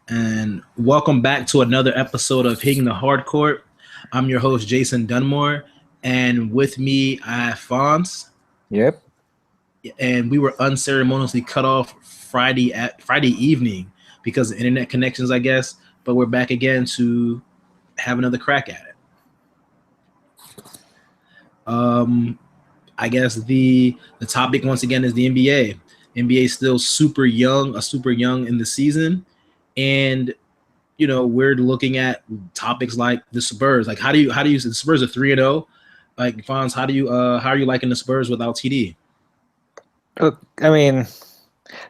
and welcome back to another episode of Hitting the Hardcourt. I'm your host, Jason Dunmore, and with me, I have Fonz, Yep. and we were unceremoniously cut off Friday evening because of internet connections, I guess. But we're back again to have another crack at it. Um, I guess the topic once again is the NBA. NBA is still super young in the season, and we're looking at topics like the Spurs. Like how do you the Spurs are 3-0. Like Fonz, how are you liking the Spurs without TD? Look, I mean,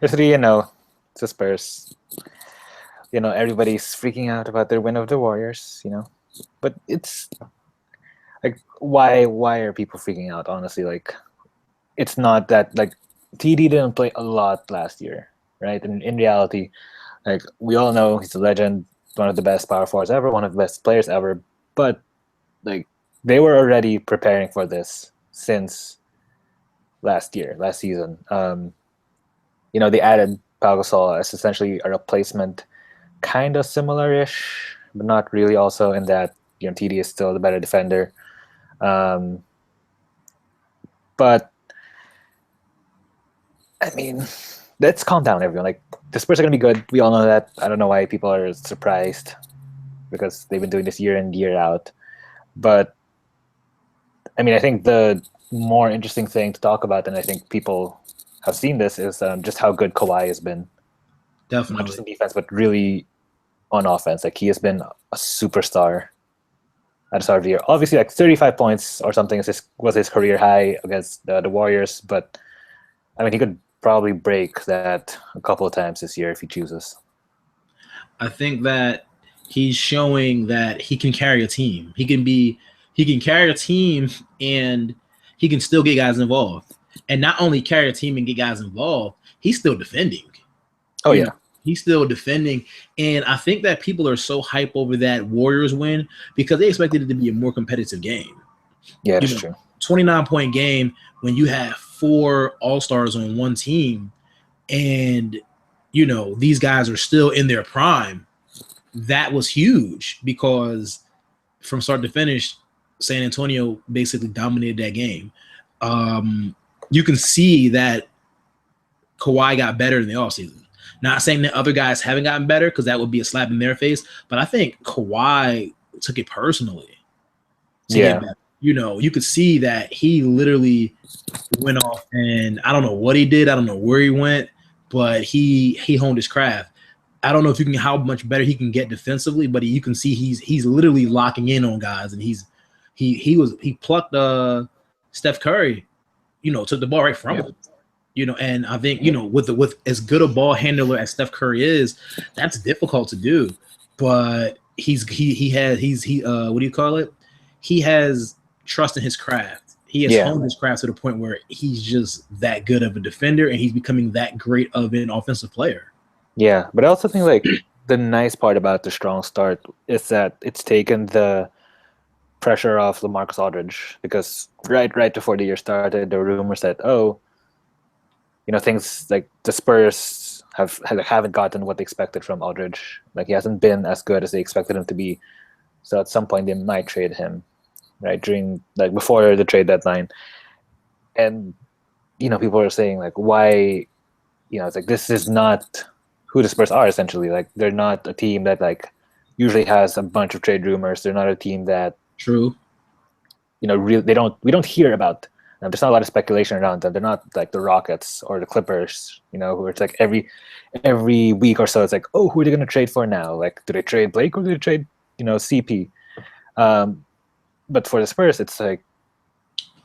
the three, it's the Spurs. Everybody's freaking out about their win of the Warriors, But it's like, why are people freaking out? Honestly, like, it's not that, like, TD didn't play a lot last year, right? And in reality, like, we all know he's a legend, one of the best power forwards ever, one of the best players ever. But, like, they were already preparing for this since last season. They added Pau Gasol as essentially a replacement, kind of similar-ish, but not really. Also, in that TD is still the better defender. But I mean, let's calm down, everyone. Like, the Spurs are gonna be good. We all know that. I don't know why people are surprised because they've been doing this year in, year out. But I mean, I think the more interesting thing to talk about, and I think people have seen this, is just how good Kawhi has been. Not just Definitely. in defense, but really on offense. Like, he has been a superstar at the start of the year. Obviously, like 35 points or something was his career high against the Warriors. But I mean, he could probably break that a couple of times this year if he chooses. I think that he's showing that he can carry a team. He can carry a team and he can still get guys involved. And not only carry a team and get guys involved, he's still defending. Oh You yeah, know, he's still defending. And I think that people are so hype over that Warriors win because they expected it to be a more competitive game. yeah, You that's know, true. 29-point game when you have four all-stars on one team and these guys are still in their prime. That was huge because from start to finish, San Antonio basically dominated that game. You can see that Kawhi got better in the offseason. Not saying that other guys haven't gotten better because that would be a slap in their face, but I think Kawhi took it personally to get Yeah, better. You could see that he literally went off, and I don't know what he did. I don't know where he went, but he honed his craft. I don't know if you can how much better he can get defensively, but you can see he's literally locking in on guys, and he plucked Steph Curry, took the ball right from yep, him. And I think yep. with as good a ball handler as Steph Curry is, that's difficult to do. But he what do you call it? He has trust in his craft. He has Yeah, honed his craft to the point where he's just that good of a defender, and he's becoming that great of an offensive player. yeah. But I also think, like, the nice part about the strong start is that it's taken the pressure off LaMarcus Aldridge, because right before the year started, there were rumors that, things like the Spurs haven't gotten what they expected from Aldridge. Like, he hasn't been as good as they expected him to be. So at some point they might trade him, right, during, like, before the trade deadline. And people are saying, like, why? It's like, this is not who the Spurs are. Essentially, like, they're not a team that, like, usually has a bunch of trade rumors. They're not a team that, True. we don't hear about. There's not a lot of speculation around them. They're not like the Rockets or the Clippers, who it's like every week or so, it's like, oh, who are they going to trade for now? Like, do they trade Blake or do they trade, CP? But for the Spurs, it's like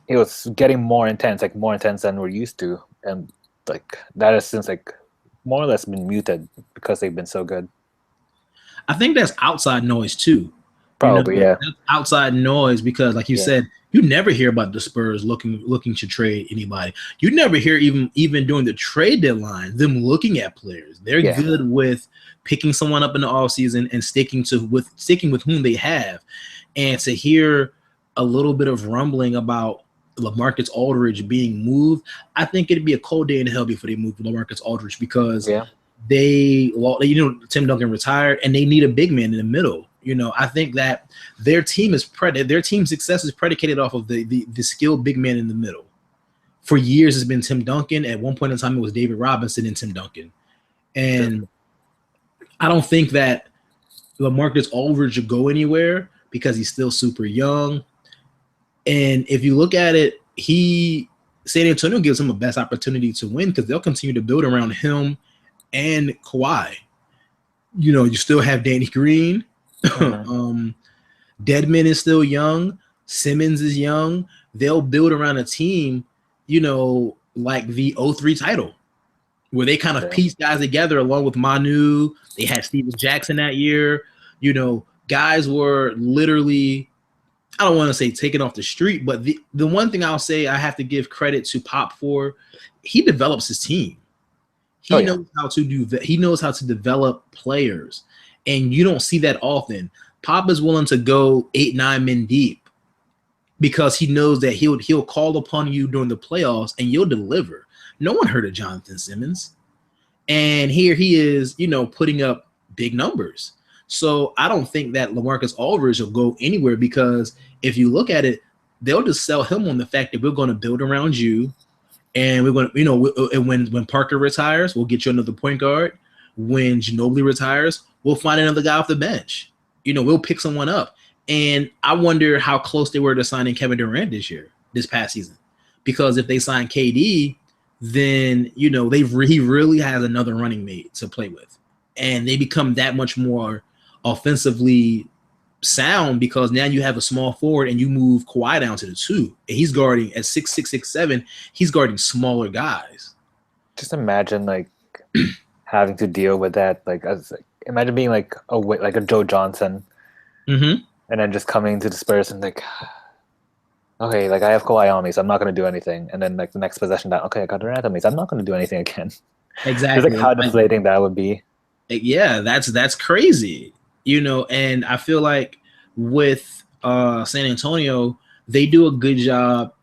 it was getting more intense, like more intense than we're used to, and like that has since, like, more or less been muted because they've been so good. I think that's outside noise too. Probably, yeah, That's outside noise because, like you yeah, said, you never hear about the Spurs looking to trade anybody. You never hear even during the trade deadline them looking at players. They're yeah, good with picking someone up in the offseason and sticking with whom they have. And to hear a little bit of rumbling about LaMarcus Aldridge being moved, I think it'd be a cold day in hell before they move LaMarcus Aldridge because yeah, Tim Duncan retired, and they need a big man in the middle. I think that their team's success is predicated off of the skilled big man in the middle. For years, it's been Tim Duncan. At one point in time, it was David Robinson and Tim Duncan. And I don't think that LaMarcus Aldridge should go anywhere because he's still super young. And if you look at it, San Antonio gives him the best opportunity to win because they'll continue to build around him and Kawhi. You still have Danny Green. Dedmon is still young. Simmons is young. They'll build around a team, like the 03 title, where they kind of piece guys together along with Manu. They had Steven Jackson that year. Guys were literally, I don't want to say taken off the street, but the one thing I'll say I have to give credit to Pop for, he develops his team. He knows how to do that. He knows how to develop players, and you don't see that often. Pop is willing to go 8-9 men deep because he knows that he'll call upon you during the playoffs and you'll deliver. No one heard of Jonathan Simmons, and here he is, putting up big numbers. So I don't think that LaMarcus Aldridge will go anywhere because if you look at it, they'll just sell him on the fact that we're going to build around you. And we're going to, when Parker retires, we'll get you another point guard. When Ginobili retires, we'll find another guy off the bench. We'll pick someone up. And I wonder how close they were to signing Kevin Durant this past season. Because if they sign KD, then, he really has another running mate to play with. And they become that much more offensively sound because now you have a small forward and you move Kawhi down to the 2. And he's guarding at 6'6", 6'7", he's guarding smaller guys. Just imagine having to deal with that. Imagine being like a Joe Johnson, and then just coming to the Spurs and okay, I have Kawhi on me, so I'm not going to do anything. And then the next possession down, okay, I got Durant on me, so I'm not going to do anything again. Exactly. It's how deflating that would be. Yeah, that's crazy. And I feel like with San Antonio, they do a good job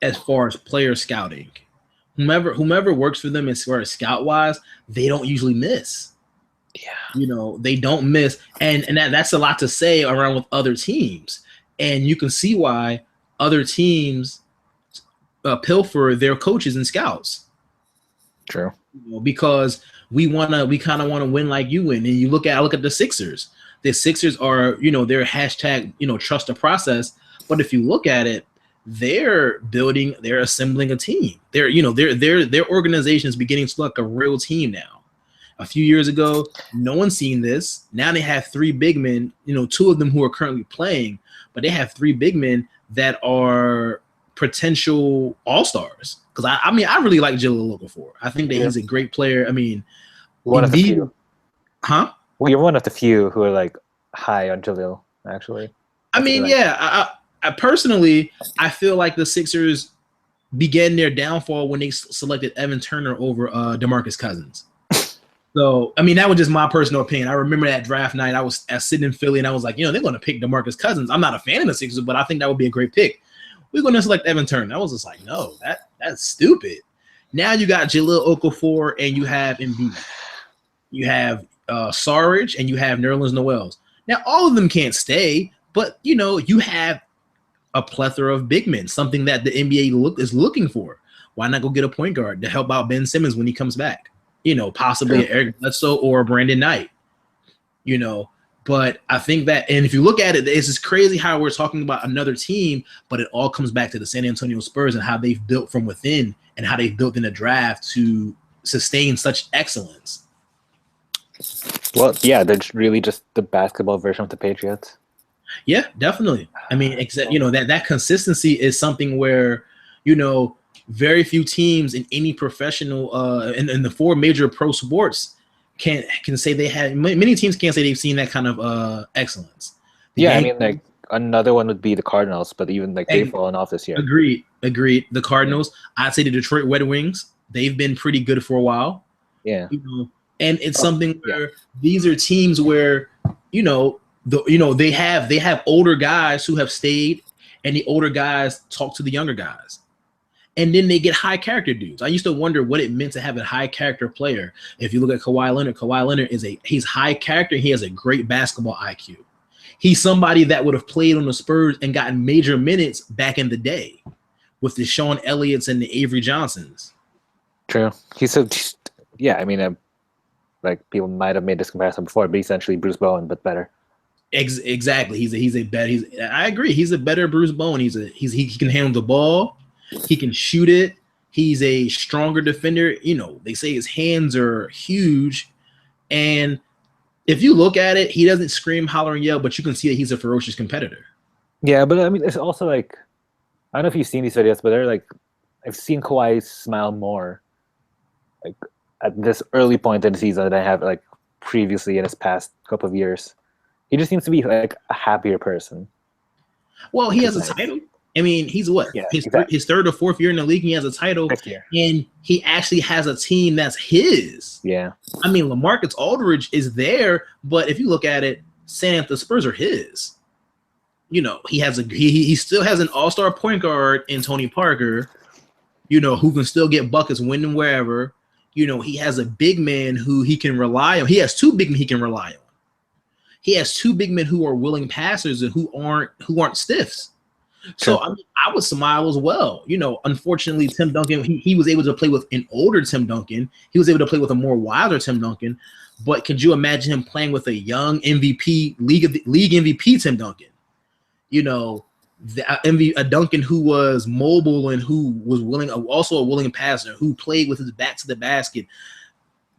as far as player scouting. Whomever works for them as far as scout-wise, they don't usually miss. Yeah. They don't miss. And that's a lot to say around with other teams. And you can see why other teams pilfer their coaches and scouts. True. Because we kind of want to win like you win. And I look at the Sixers. The Sixers are, their hashtag, trust the process. But if you look at it, they're assembling a team. Their organization is beginning to look like a real team now. A few years ago, no one's seen this. Now they have 3 big men, 2 of them who are currently playing, but they have 3 big men that are potential all-stars. Because I really like Jahlil Okafor. I think that he's a great player. One of the few. Huh? Well, you're one of the few who are high on Jahlil, actually. I personally, I feel like the Sixers began their downfall when they selected Evan Turner over DeMarcus Cousins. So, that was just my personal opinion. I remember that draft night. I was sitting in Philly, and I was like, they're going to pick DeMarcus Cousins. I'm not a fan of the Sixers, but I think that would be a great pick. We're going to select Evan Turner. I was just like, no, that's stupid. Now you got Jahlil Okafor, and you have Embiid. You have Saric, and you have Nerlens Noel. Now, all of them can't stay, but, you have a plethora of big men, something that the NBA is looking for. Why not go get a point guard to help out Ben Simmons when he comes back? Possibly Eric Bledsoe or Brandon Knight. But I think that, and if you look at it, it's just crazy how we're talking about another team, but it all comes back to the San Antonio Spurs and how they've built from within and how they've built in the draft to sustain such excellence. Well, yeah, they're really just the basketball version of the Patriots. Yeah, definitely. Except, that consistency is something where, very few teams in any professional in the 4 major pro sports can say they have. Many teams can't say they've seen that kind of excellence. Another one would be the Cardinals, but even they've fallen off this year. Agreed. The Cardinals. I'd say the Detroit Red Wings. They've been pretty good for a while. Yeah. And it's something where these are teams where they have older guys who have stayed, and the older guys talk to the younger guys. and then they get high character dudes. I used to wonder what it meant to have a high character player. If you look at Kawhi Leonard he's high character. He has a great basketball IQ. He's somebody that would have played on the Spurs and gotten major minutes back in the day with the Sean Elliott's and the Avery Johnsons. True. I mean, like people might have made this comparison before, but essentially Bruce Bowen, but better. Exactly. I agree. He's a better Bruce Bowen. He can handle the ball. He can shoot it. He's a stronger defender. You know, they say his hands are huge. And if you look at it, he doesn't scream, holler, and yell, but you can see that he's a ferocious competitor. Yeah, but I mean, it's also like, I don't know if you've seen these videos, but they're like, I've seen Kawhi smile more like at this early point in the season than I have like previously in his past couple of years. He just seems to be like a happier person. Well, he has a title. I mean, he's what? Yeah, his third or fourth year in the league, he has a title. And he actually has a team that's his. Yeah. I mean, LaMarcus Aldridge is there, but if you look at it, the Spurs are his. You know, he still has an all-star point guard in Tony Parker, you know, who can still get buckets when and wherever. You know, he has a big man who he can rely on. He has two big men he can rely on. He has two big men who are willing passers and who aren't stiffs. So I mean, I would smile as well. You know, unfortunately, Tim Duncan, he was able to play with an older Tim Duncan. He was able to play with a more wiser Tim Duncan. But could you imagine him playing with a young MVP, league MVP Tim Duncan? You know, a Duncan who was mobile and who was also a willing passer, who played with his back to the basket.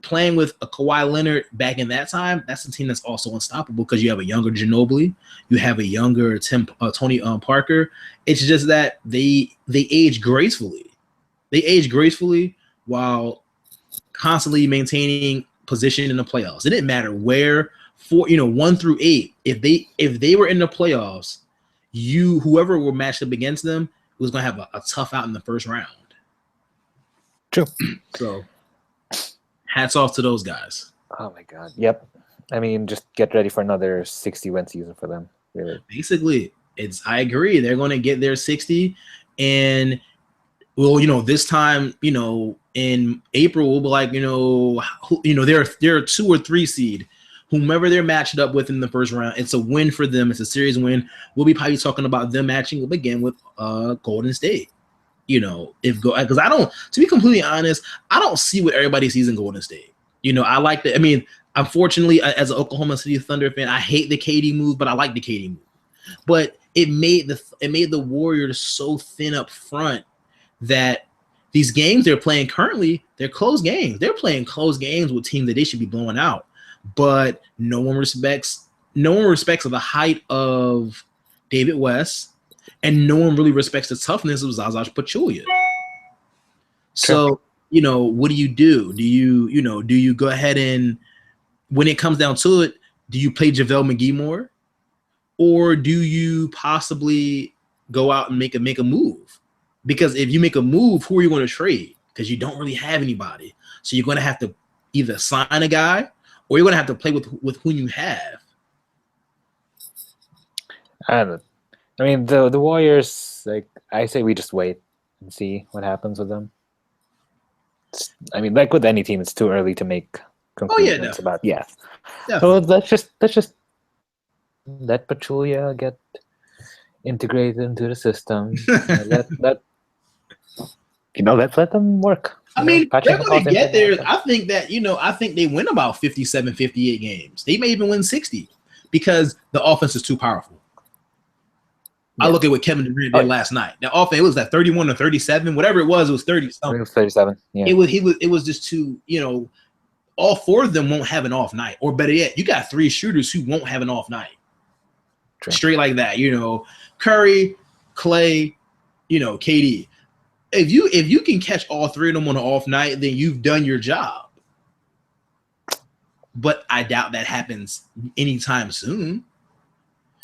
Playing with a Kawhi Leonard back in that time, that's a team that's also unstoppable because you have a younger Ginobili, you have a younger Tony Parker. It's just that they age gracefully. They age gracefully while constantly maintaining position in the playoffs. It didn't matter where 1 through 8. If they were in the playoffs, whoever were matched up against them was going to have a tough out in the first round. True. So. Hats off to those guys. Oh my God. Yep. I mean, just get ready for another 60-win season for them. Really. Basically, I agree. They're going to get their 60, and this time, in April, we'll be like, they're a 2 or 3 seed. Whomever they're matched up with in the first round, it's a win for them. It's a series win. We'll be probably talking about them matching up again with Golden State. Because to be completely honest, I don't see what everybody sees in Golden State. Unfortunately, as an Oklahoma City Thunder fan, I hate the KD move, but I like the KD move. But it made the Warriors so thin up front that these games they're playing currently, they're close games. They're playing close games with teams that they should be blowing out. But no one respects the height of David West. And no one really respects the toughness of Zaza Pachulia. So, what do you do? Do you go ahead and, when it comes down to it, do you play JaVale McGee more? Or do you possibly go out and make a move? Because if you make a move, who are you going to trade? Because you don't really have anybody. So you're going to have to either sign a guy or you're going to have to play with who you have. I mean, the Warriors, like, I say we just wait and see what happens with them. Like with any team, it's too early to make conclusions about. Yeah. So let's just let Pachulia get integrated into the system. Let's let them work. They're going to get there. I think they win about 57, 58 games. They may even win 60 because the offense is too powerful. I look at what Kevin Durant did last night. Now, offense, it was that 31 or 37, whatever it was 30 something. It was 37. Yeah. It was just too, all 4 of them won't have an off night. Or better yet, you got 3 shooters who won't have an off night. True. Straight like that, Curry, Clay, KD. If you can catch all 3 of them on an off night, then you've done your job. But I doubt that happens anytime soon.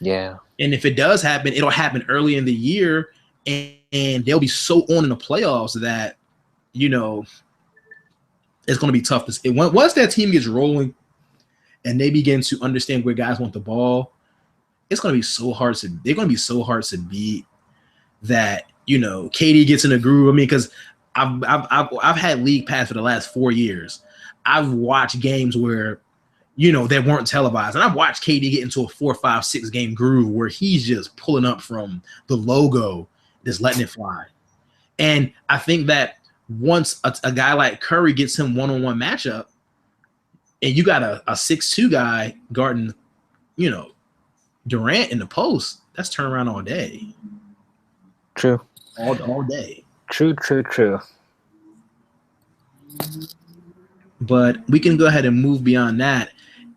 Yeah. And if it does happen, it'll happen early in the year, and they'll be so on in the playoffs that, it's going to be tough. Once that team gets rolling and they begin to understand where guys want the ball, they're going to be so hard to beat. that KD gets in a groove. I mean, because I've had League Pass for the last 4 years. I've watched games where that weren't televised, and I've watched KD get into a 4, 5, 6 game groove where he's just pulling up from the logo, just letting it fly. And I think that once a guy like Curry gets him one-on-one matchup, and you got a 6'2" guy guarding, Durant in the post, that's turnaround all day. True. All day. True. But we can go ahead and move beyond that,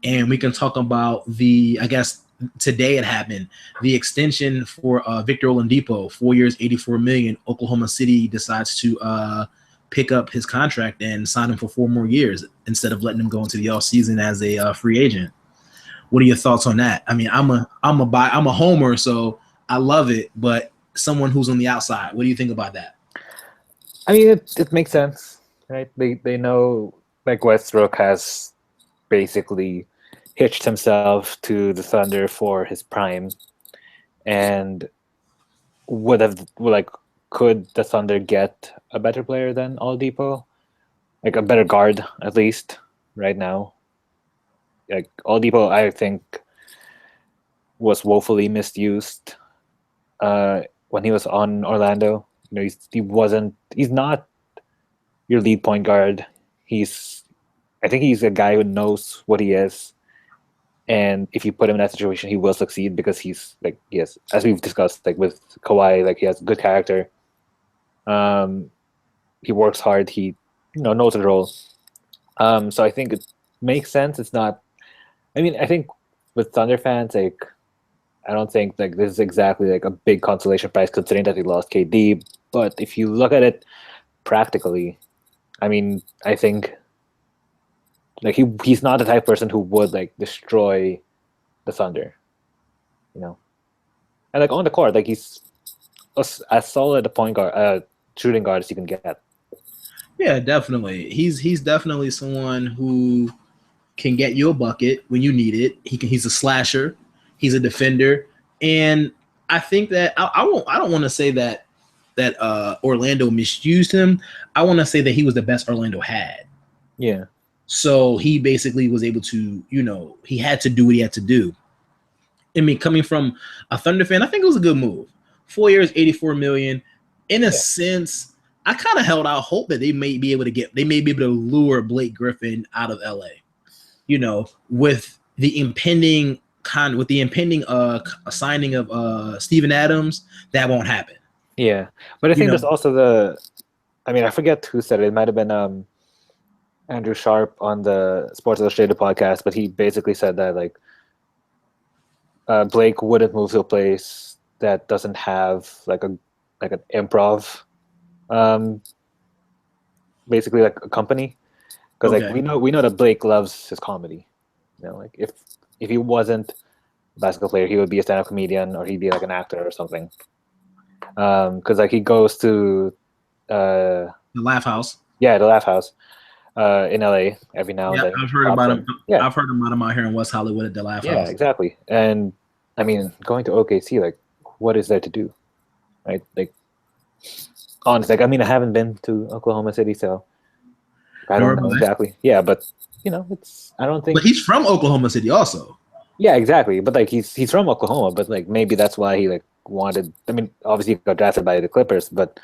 and we can talk about I guess today it happened, the extension for Victor Oladipo, 4 years, $84 million. Oklahoma City decides to pick up his contract and sign him for 4 more years instead of letting him go into the offseason as a free agent. What are your thoughts on that? I mean, I'm a homer, so I love it, but someone who's on the outside, what do you think about that? I mean, it makes sense, right? They know, like, Westbrook has basically hitched himself to the Thunder for his prime, and could the Thunder get a better player than Oladipo, like a better guard at least right now? Like, Oladipo, I think, was woefully misused when he was on Orlando. He's not your lead point guard. I think he's a guy who knows what he is, and if you put him in that situation, he will succeed because he's like, yes, as we've discussed, like with Kawhi, like he has good character. He works hard. He knows the role. So I think it makes sense. It's not. I mean, I think with Thunder fans, like, I don't think like this is exactly like a big consolation prize considering that they lost KD. But if you look at it practically, I mean, I think like he's not the type of person who would like destroy the Thunder, and like on the court, like he's as solid a point guard, shooting guard as you can get. Yeah, definitely. He's definitely someone who can get you a bucket when you need it. He's a slasher. He's a defender, and I think that I don't want to say that Orlando misused him. I want to say that he was the best Orlando had. Yeah. So he basically was able to, he had to do what he had to do. I mean, coming from a Thunder fan, I think it was a good move. 4 years, $84 million. In a sense, I kind of held out hope that they may be able to lure Blake Griffin out of LA. With the impending signing of Steven Adams, that won't happen. Yeah, but I think there's also I forget who said it. It might have been Andrew Sharp on the Sports Illustrated podcast, but he basically said that like Blake wouldn't move to a place that doesn't have like an improv, basically like a company, because like we know that Blake loves his comedy. Like if he wasn't a basketball player, he would be a stand-up comedian or he'd be like an actor or something. Because like he goes to the Laugh House. Yeah, the Laugh House in LA every now and then. I've heard about him. Yeah, I've heard about him out here in West Hollywood at the Laugh House. Yeah, exactly. And I mean, going to OKC, like, what is there to do, right? Like, honestly, like, I mean, I haven't been to Oklahoma City, so I don't know exactly. Yeah, but I don't think. But he's from Oklahoma City, also. Yeah, exactly. But like, he's from Oklahoma, but like maybe that's why he like wanted. I mean, obviously he got drafted by the Clippers, but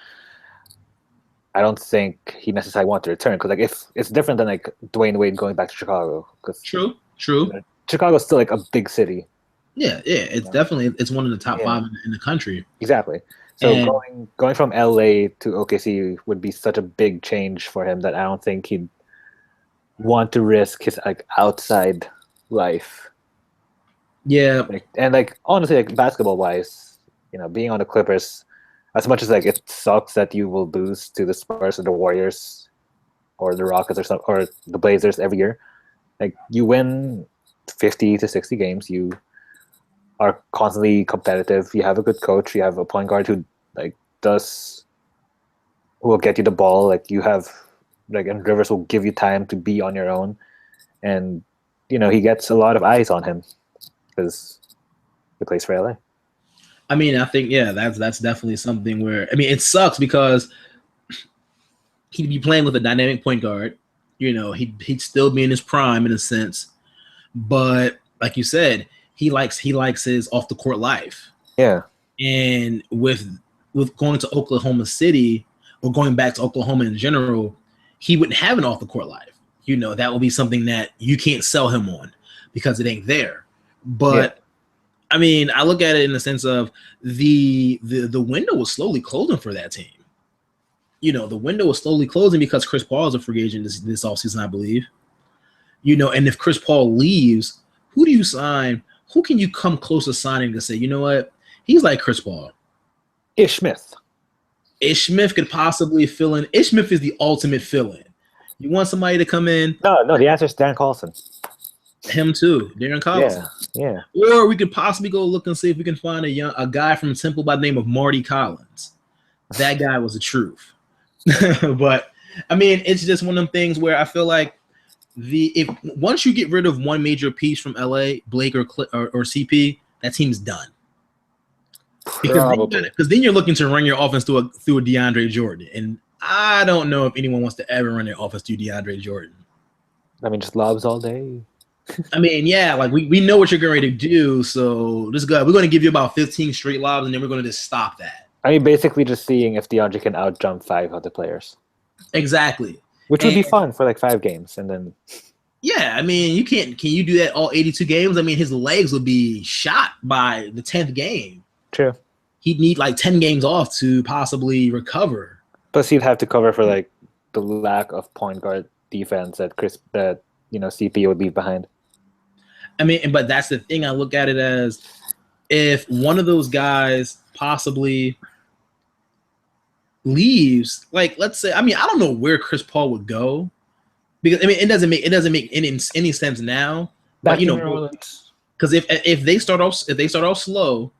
I don't think he necessarily wanted to return because like if it's different than like Dwayne Wade going back to Chicago. True. Chicago's still like a big city. Yeah, it's definitely one of the top 5 in the country. Exactly. So going from LA to OKC would be such a big change for him that I don't think he'd want to risk his like outside life. Yeah, and like honestly, like basketball wise, being on the Clippers, as much as like it sucks that you will lose to the Spurs or the Warriors or the Rockets or the Blazers every year, like you win 50 to 60 games, you are constantly competitive. You have a good coach. You have a point guard who will get you the ball. Like you have and Rivers will give you time to be on your own, and he gets a lot of eyes on him because he plays for LA. I mean, I think that's definitely something where I mean it sucks because he'd be playing with a dynamic point guard. You know, he'd still be in his prime in a sense, but like you said, he likes his off the court life. Yeah. And with going to Oklahoma City or going back to Oklahoma in general, he wouldn't have an off the court life. You know, that will be something that you can't sell him on because it ain't there. But I mean, I look at it in the sense of the window was slowly closing for that team. You know, the window was slowly closing because Chris Paul is a free agent this offseason, I believe. You know, and if Chris Paul leaves, who do you sign? Who can you come close to signing to say, you know what? He's like Chris Paul. Ish Smith. Ish Smith could possibly fill in. Ish Smith is the ultimate fill-in. You want somebody to come in? No, the answer is Dan Carlson. Him too, Darren Collison. Yeah. Or we could possibly go look and see if we can find a guy from Temple by the name of Marty Collins. That guy was the truth. But I mean, it's just one of them things where I feel like if once you get rid of one major piece from LA, Blake or CP, that team's done. Because then you're looking to run your offense through a DeAndre Jordan, and I don't know if anyone wants to ever run their offense through DeAndre Jordan. I mean, just lobs all day. I mean, yeah, like we know what you're going to do, so this guy, we're going to give you about 15 straight lobs, and then we're going to just stop that. I mean, basically just seeing if DeAndre can out-jump 5 other players. Exactly. Which would be fun for like 5 games, and then... Yeah, I mean, can you do that all 82 games? I mean, his legs would be shot by the 10th game. True. He'd need like 10 games off to possibly recover. Plus, he'd have to cover for like the lack of point guard defense that CP would leave behind. I mean, but that's the thing. I look at it as if one of those guys possibly leaves, like let's say, I mean, I don't know where Chris Paul would go because I mean, it doesn't make any sense now. But you know, because if they start off slow,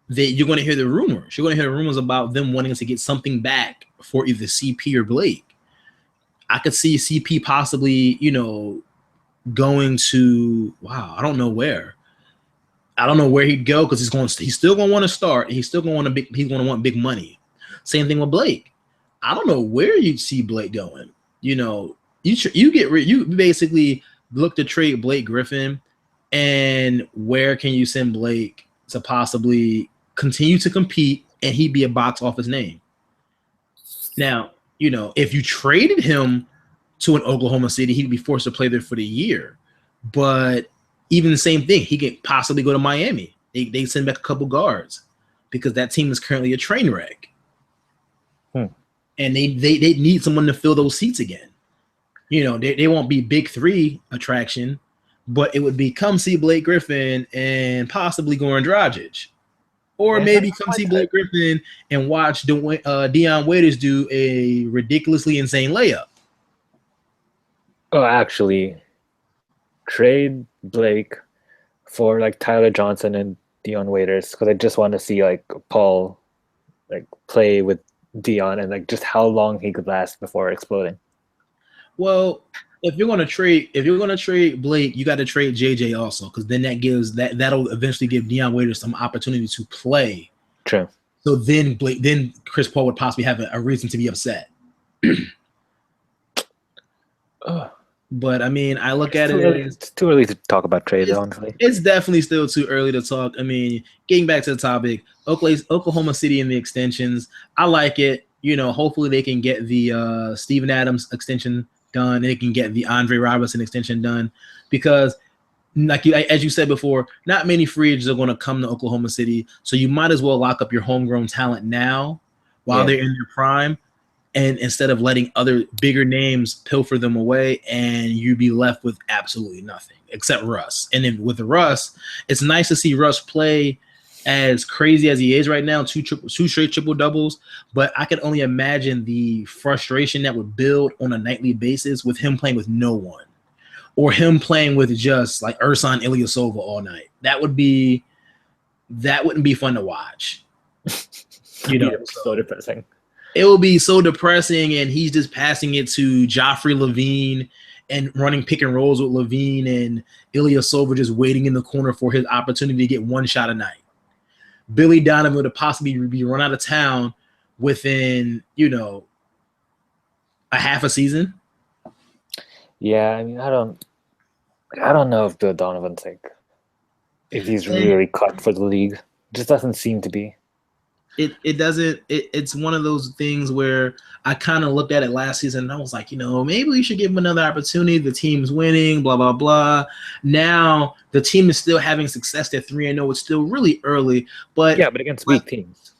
you're going to hear the rumors. You're going to hear the rumors about them wanting to get something back for either CP or Blake. I could see CP possibly, you know, going to I don't know where. I don't know where he'd go because he's still going to want to start. He's still going to want big money. Same thing with Blake. I don't know where you'd see Blake going. You know, you basically look to trade Blake Griffin, and where can you send Blake to possibly continue to compete and he'd be a box office name? Now, you know, if you traded him to an Oklahoma City, he'd be forced to play there for the year. But even the same thing, he could possibly go to Miami. They send back a couple guards because that team is currently a train wreck. And they need someone to fill those seats again. You know, they won't be big 3 attraction, but it would be come see Blake Griffin and possibly Goran Dragic. Or maybe come see Blake Griffin and watch Dion Waiters do a ridiculously insane layup. Oh, actually, trade Blake for like Tyler Johnson and Dion Waiters because I just want to see like Paul like play with Dion and like just how long he could last before exploding. Well, if you're gonna trade Blake, you got to trade JJ also because then that'll eventually give Dion Waiters some opportunity to play. True. So then Chris Paul would possibly have a reason to be upset. But I mean, I look at it. It's too early to talk about trades, honestly. It's definitely still too early to talk. I mean, getting back to the topic, Oklahoma City and the extensions. I like it. You know, hopefully they can get the Steven Adams extension done. They can get the Andre Robertson extension done because, as you said before, not many free agents are going to come to Oklahoma City. So you might as well lock up your homegrown talent now while they're in their prime. And instead of letting other bigger names pilfer them away and you be left with absolutely nothing except Russ. And then with Russ, it's nice to see Russ play as crazy as he is right now, two straight triple doubles. But I can only imagine the frustration that would build on a nightly basis with him playing with no one or him playing with just like Ersan Ilyasova all night. That wouldn't be fun to watch. You know, so depressing. It will be so depressing, and he's just passing it to Joffrey Levine and running pick and rolls with Levine and Ilyasova just waiting in the corner for his opportunity to get one shot a night. Billy Donovan to possibly be run out of town within, a half a season. Yeah, I mean, I don't know if Bill Donovan's if he's really cut for the league. Just doesn't seem to be. It doesn't. It's one of those things where I kind of looked at it last season and I was like, maybe we should give him another opportunity. The team's winning, blah blah blah. Now the team is still having success. They're 3-0. It's still really early, but yeah, but against weak teams.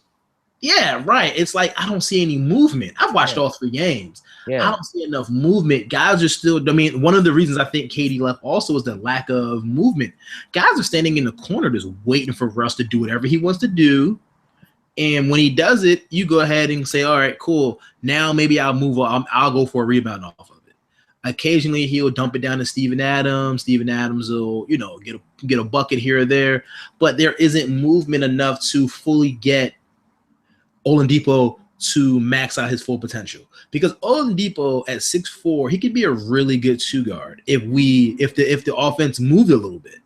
Yeah, right. It's like I don't see any movement. I've watched all 3 games. Yeah. I don't see enough movement. Guys are still. I mean, one of the reasons I think KD left also is the lack of movement. Guys are standing in the corner just waiting for Russ to do whatever he wants to do. And when he does it, you go ahead and say, all right, cool. Now maybe I'll move on. I'll go for a rebound off of it. Occasionally he'll dump it down to Steven Adams. Steven Adams will, get a bucket here or there. But there isn't movement enough to fully get Oladipo to max out his full potential. Because Oladipo at 6'4", he could be a really good 2 guard if the offense moved a little bit.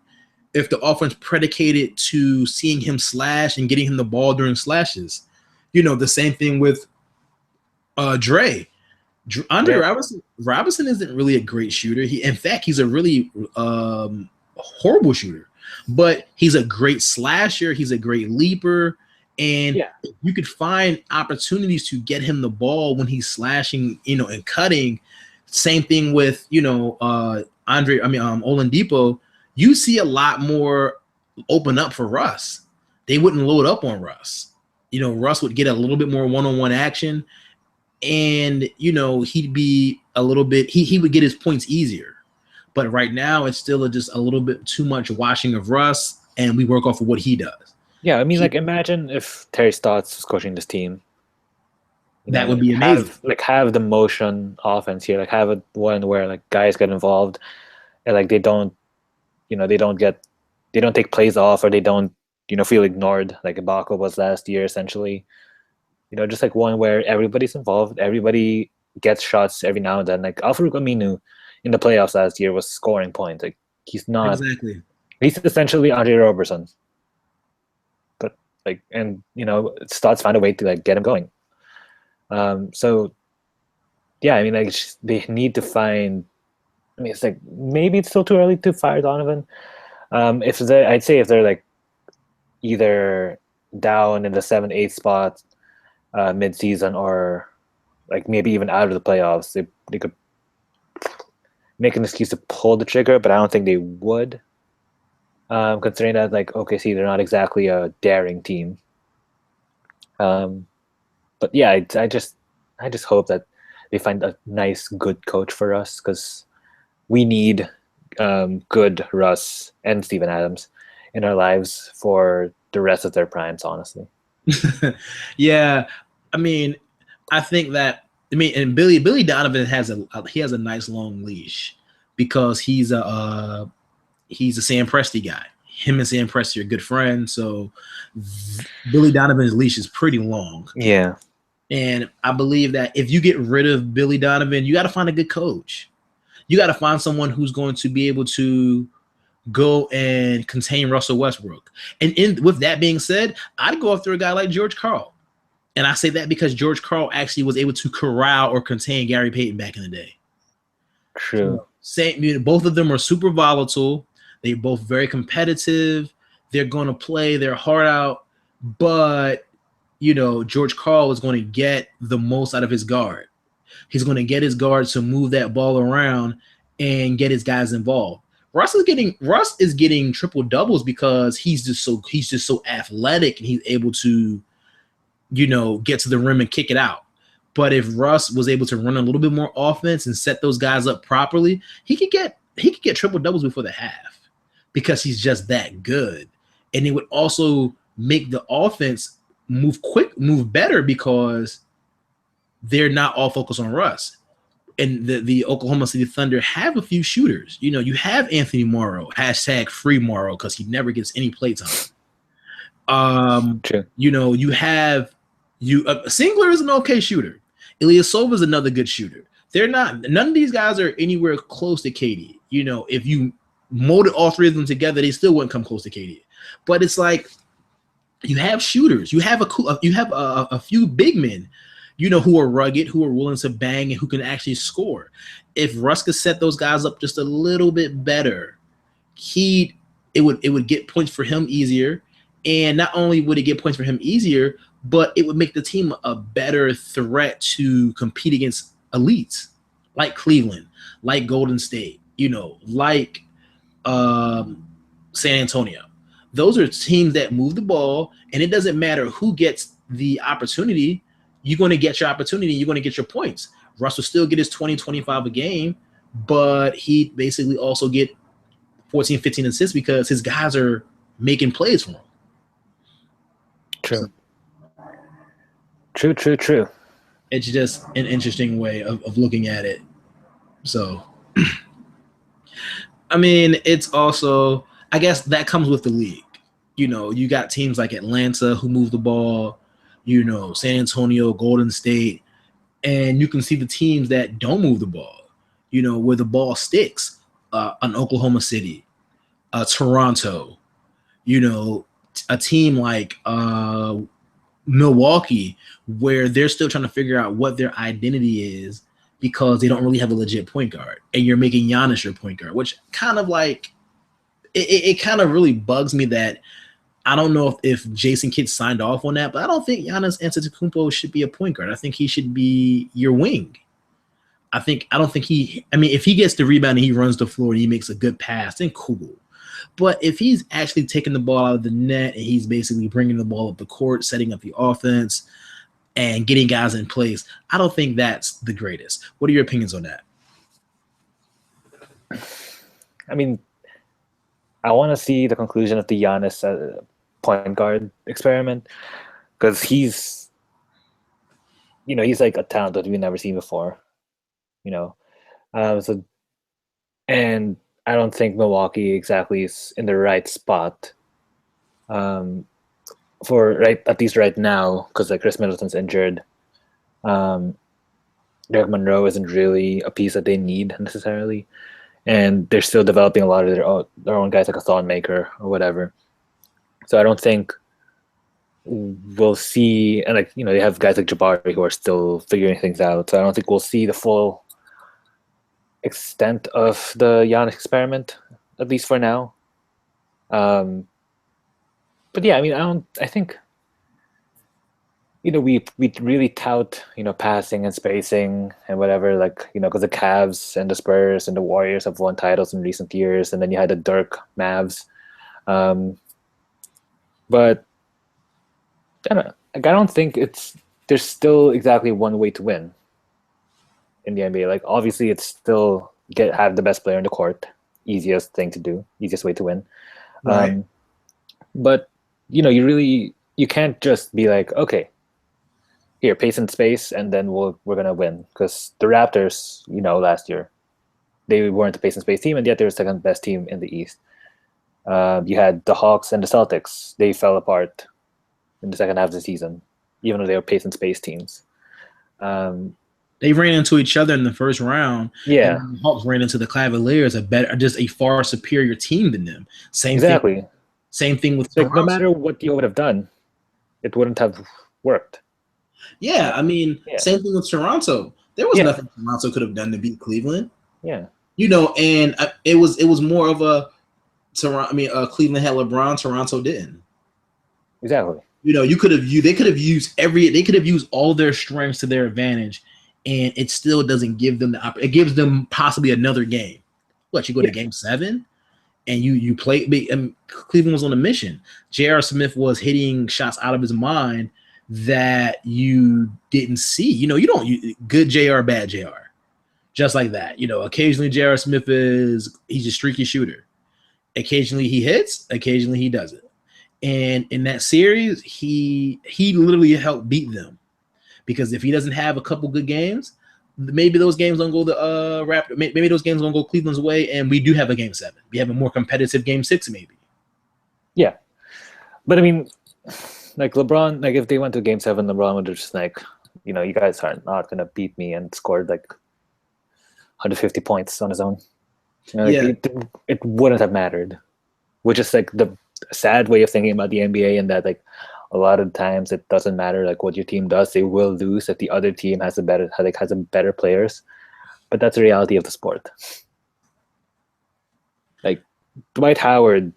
If the offense predicated to seeing him slash and getting him the ball during slashes. The same thing with Dre. Andre Robinson isn't really a great shooter. In fact, he's a really horrible shooter. But he's a great slasher. He's a great leaper. And you could find opportunities to get him the ball when he's slashing, and cutting. Same thing with, Oladipo. You see a lot more open up for Russ. They wouldn't load up on Russ. Russ would get a little bit more one-on-one action, and he'd be a little bit. He would get his points easier. But right now, it's still just a little bit too much watching of Russ, and we work off of what he does. Yeah, I mean, imagine if Terry Stotts was coaching this team. That would be amazing. Have the motion offense here. Have it one where guys get involved, and they don't. They don't take plays off, or they don't, feel ignored like Ibaka was last year, essentially. Just one where everybody's involved, everybody gets shots every now and then. Al-Farouq Aminu in the playoffs last year was scoring points. He's not exactly. He's essentially Andre Roberson. But Stotts found a way to get him going. So yeah, I mean, they need to find. I mean, it's maybe it's still too early to fire Donovan. I'd say if they're either down in the 7-8 spot mid-season, or maybe even out of the playoffs, they could make an excuse to pull the trigger, but I don't think they would. Considering that OKC, they're not exactly a daring team. But yeah, I just hope that they find a nice, good coach for us, because we need good Russ and Steven Adams in our lives for the rest of their primes, honestly. Yeah, I mean, I think that and Billy Donovan has a nice long leash, because he's a Sam Presti guy. Him and Sam Presti are good friends, so Billy Donovan's leash is pretty long. Yeah, and I believe that if you get rid of Billy Donovan, you got to find a good coach. You got to find someone who's going to be able to go and contain Russell Westbrook. And with that being said, I'd go after a guy like George Karl. And I say that because George Karl actually was able to corral or contain Gary Payton back in the day. True. So, both of them are super volatile. They're both very competitive. They're going to play their heart out. But, George Karl is going to get the most out of his guard. He's going to get his guards to move that ball around and get his guys involved. Russ is getting triple doubles because he's just so athletic, and he's able to, get to the rim and kick it out. But if Russ was able to run a little bit more offense and set those guys up properly, he could get triple doubles before the half, because he's just that good. And it would also make the offense move better, because they're not all focused on Russ. And the Oklahoma City Thunder have a few shooters. You have Anthony Morrow, #free Morrow, because he never gets any play time. True. You have Singler is an okay shooter. Ilyasova is another good shooter. None of these guys are anywhere close to KD. If you molded all 3 of them together, they still wouldn't come close to KD. But it's You have shooters. You have a few big men, who are rugged, who are willing to bang, and who can actually score. If Russ could set those guys up just a little bit better, he it would get points for him easier. And not only would it get points for him easier, but it would make the team a better threat to compete against elites like Cleveland, like Golden State, like um, San Antonio. Those are teams that move the ball, and it doesn't matter who gets the opportunity. You're going to get your opportunity. You're going to get your points. Russ will still get his 20, 25 a game, but he basically also get 14, 15 assists because his guys are making plays for him. True. True. It's just an interesting way of looking at it. So, I mean, it's also, I guess that comes with the league. You got teams like Atlanta who move the ball, San Antonio, Golden State, and you can see the teams that don't move the ball, where the ball sticks, an Oklahoma City, Toronto, a team like Milwaukee, where they're still trying to figure out what their identity is because they don't really have a legit point guard, and you're making Giannis your point guard, which kind of like it kind of really bugs me that I don't know if Jason Kidd signed off on that, but I don't think Giannis Antetokounmpo should be a point guard. I think he should be your wing. I don't think if he gets the rebound and he runs the floor and he makes a good pass, then cool. But if he's actually taking the ball out of the net and he's basically bringing the ball up the court, setting up the offense, and getting guys in place, I don't think that's the greatest. What are your opinions on that? I mean, I want to see the conclusion of the Giannis point guard experiment because he's like a talent that we've never seen before, So, and I don't think Milwaukee exactly is in the right spot at least right now, because like Chris Middleton's injured. Derek Monroe isn't really a piece that they need necessarily, and they're still developing a lot of their own guys like a Thon Maker or whatever. So I don't think we'll see, and they have guys like Jabari who are still figuring things out. So I don't think we'll see the full extent of the Giannis experiment, at least for now. But yeah, I think we really tout passing and spacing and whatever, because the Cavs and the Spurs and the Warriors have won titles in recent years, and then you had the Dirk Mavs. But I don't think there's still exactly one way to win in the NBA. Like, obviously, it's still have the best player in the court. Easiest thing to do. Easiest way to win. Right. But you can't just be like, okay, here, pace and space, and then we're gonna win. Because the Raptors, last year, they weren't the pace and space team, and yet they were the second best team in the East. You had the Hawks and the Celtics. They fell apart in the second half of the season, even though they were pace and space teams. They ran into each other in the first round. Yeah, and the Hawks ran into the Cavaliers, just a far superior team than them. Same thing with Toronto. No matter what you would have done, it wouldn't have worked. Yeah, same thing with Toronto. There was nothing Toronto could have done to beat Cleveland. Yeah, and it was more of a Cleveland had LeBron, Toronto didn't. Exactly. They could have used all their strengths to their advantage, and it still doesn't give them it gives them possibly another game. You go to game 7 and you play. Cleveland was on a mission. J.R. Smith was hitting shots out of his mind that you didn't see. You don't good JR, bad JR. Just like that. Occasionally J.R. Smith he's a streaky shooter. Occasionally he hits, occasionally he doesn't. And in that series, he literally helped beat them. Because if he doesn't have a couple good games, maybe those games don't go the Raptor. Maybe those games don't go Cleveland's way, and we do have a game 7. We have a more competitive game 6, maybe. Yeah, but LeBron, if they went to game 7, LeBron would have just you guys are not gonna beat me, and scored 150 points on his own. It wouldn't have mattered. Which is the a sad way of thinking about the NBA, in that like a lot of times it doesn't matter like what your team does; they will lose if the other team has a better players. But that's the reality of the sport. Like Dwight Howard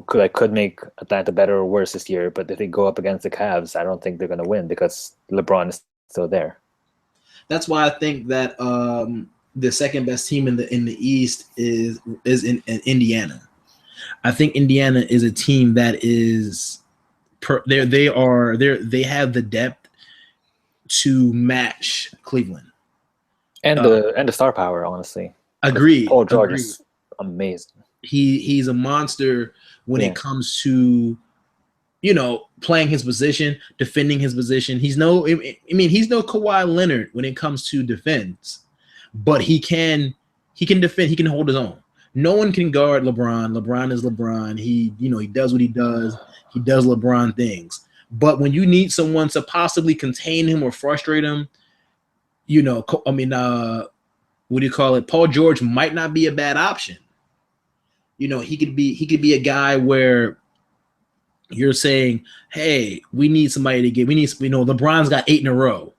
could make Atlanta better or worse this year, but if they go up against the Cavs, I don't think they're going to win because LeBron is still there. That's why I think that the second best team in the East is in Indiana. I think Indiana is a team that is they have the depth to match Cleveland and the star power. Honestly, agreed. Paul George is amazing. He's a monster when it comes to playing his position, defending his position. He's no Kawhi Leonard when it comes to defense, but he can defend. He can hold his own. No one can guard LeBron. LeBron is LeBron. He does what he does. He does LeBron things. But when you need someone to possibly contain him or frustrate him, what do you call it? Paul George might not be a bad option. He could be a guy where you're saying, hey, we need somebody to get. LeBron's got 8 in a row.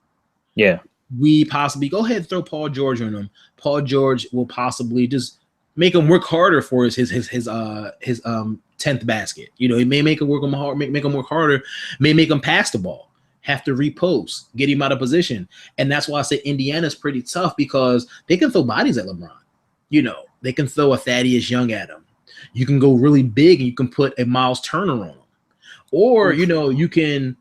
Yeah. We possibly go ahead and throw Paul George on him. Paul George will possibly just make him work harder for his 10th basket. He may make him work hard, make him work harder, may make him pass the ball, have to repost, get him out of position. And that's why I say Indiana's pretty tough because they can throw bodies at LeBron. They can throw a Thaddeus Young at him. You can go really big and you can put a Miles Turner on him. Or, you can,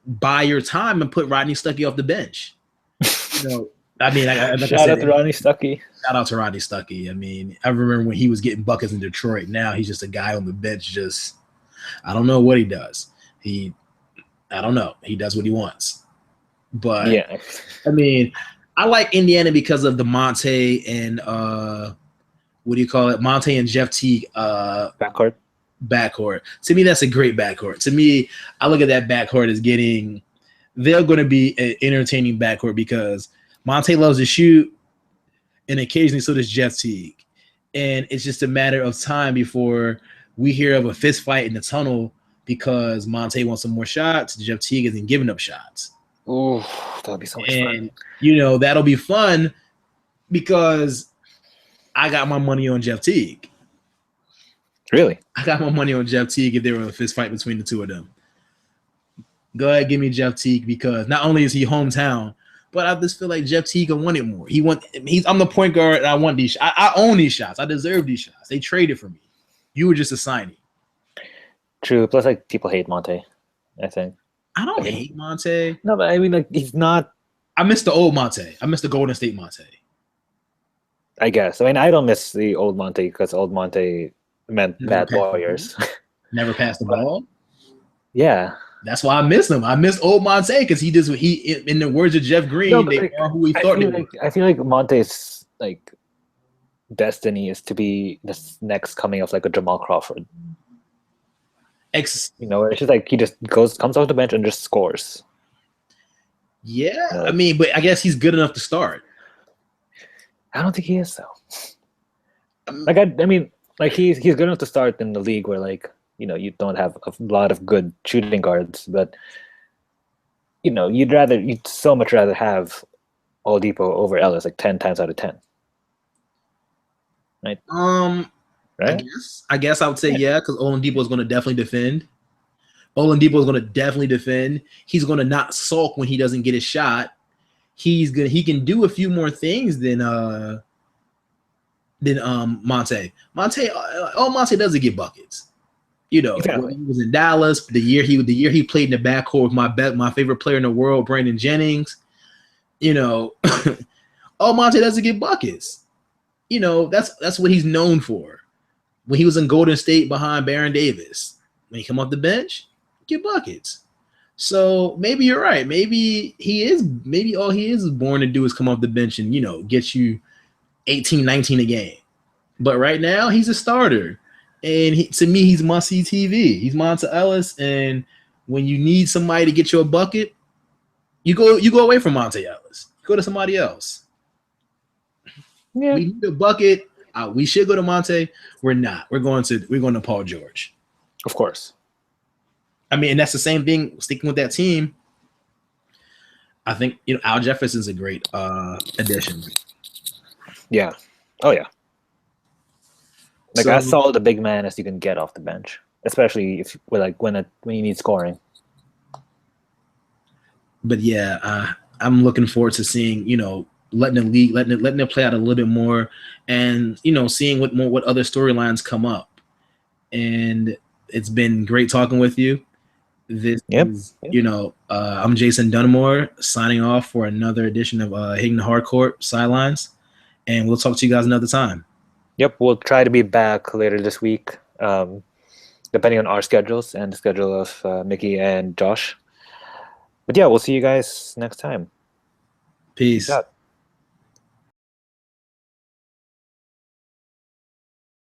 buy your time and put Rodney Stuckey off the bench. Shout out to Rodney Stuckey. Shout out to Rodney Stuckey. I remember when he was getting buckets in Detroit. Now he's just a guy on the bench. Just, I don't know what he does. I don't know. He does what he wants. But yeah, I like Indiana because of the Monte and Monte and Jeff Teague backcourt. To me, that's a great backcourt. To me, I look at that backcourt as they're going to be an entertaining backcourt because Monte loves to shoot, and occasionally so does Jeff Teague. And it's just a matter of time before we hear of a fist fight in the tunnel because Monte wants some more shots. Jeff Teague isn't giving up shots. Oh, that'll be so much fun. That'll be fun because I got my money on Jeff Teague. Really? I got my money on Jeff Teague if there were a fist fight between the two of them. Go ahead, give me Jeff Teague because not only is he hometown, but I just feel like Jeff Teague will want it more. I'm the point guard and I want these. I own these shots. I deserve these shots. They traded for me. You were just a signing. True. Plus, people hate Monte, I think. I don't hate Monte. No, but he's not. I miss the old Monte. I miss the Golden State Monte. I guess. I don't miss the old Monte because old Monte meant bad Warriors. Never passed the ball? Yeah. That's why I miss him. I miss old Monte because he does what in the words of Jeff Green, they are who he thought they were. I feel like Monte's destiny is to be the next coming of a Jamal Crawford. It's just he just comes off the bench and just scores. Yeah, but I guess he's good enough to start. I don't think he is though. He's good enough to start in the league where you don't have a lot of good shooting guards, but you'd so much rather have Oladipo over Ellis 10 times out of 10. Right? Right? I guess I would say yeah, because Oladipo is going to definitely defend. Oladipo is going to definitely defend. He's going to not sulk when he doesn't get his shot. He can do a few more things than Monte. Monte doesn't get buckets. Exactly. When he was in Dallas, the year he played in the backcourt with my favorite player in the world, Brandon Jennings. Monte doesn't get buckets. That's what he's known for. When he was in Golden State behind Baron Davis, when he come off the bench, get buckets. So maybe you're right. Maybe all he is born to do is come off the bench and get you 18, 19 a game. But right now he's a starter. And to me, he's must-see TV. He's Monta Ellis, and when you need somebody to get you a bucket, you go away from Monta Ellis. You go to somebody else. Yeah. We need a bucket. we should go to Monte. We're not. We're going to Paul George. Of course. I mean, and that's the same thing. Sticking with that team, I think Al Jefferson's a great addition. Yeah. Oh yeah. Like So- as solid a big man as you can get off the bench, especially if when you need scoring. But yeah, I'm looking forward to seeing letting the league letting it play out a little bit more, and seeing what other storylines come up. And it's been great talking with you. This is I'm Jason Dunmore signing off for another edition of Hitting the Hardcourt Sidelines, and we'll talk to you guys another time. Yep, we'll try to be back later this week, depending on our schedules and the schedule of Mickey and Josh. But yeah, we'll see you guys next time. Peace. Peace out.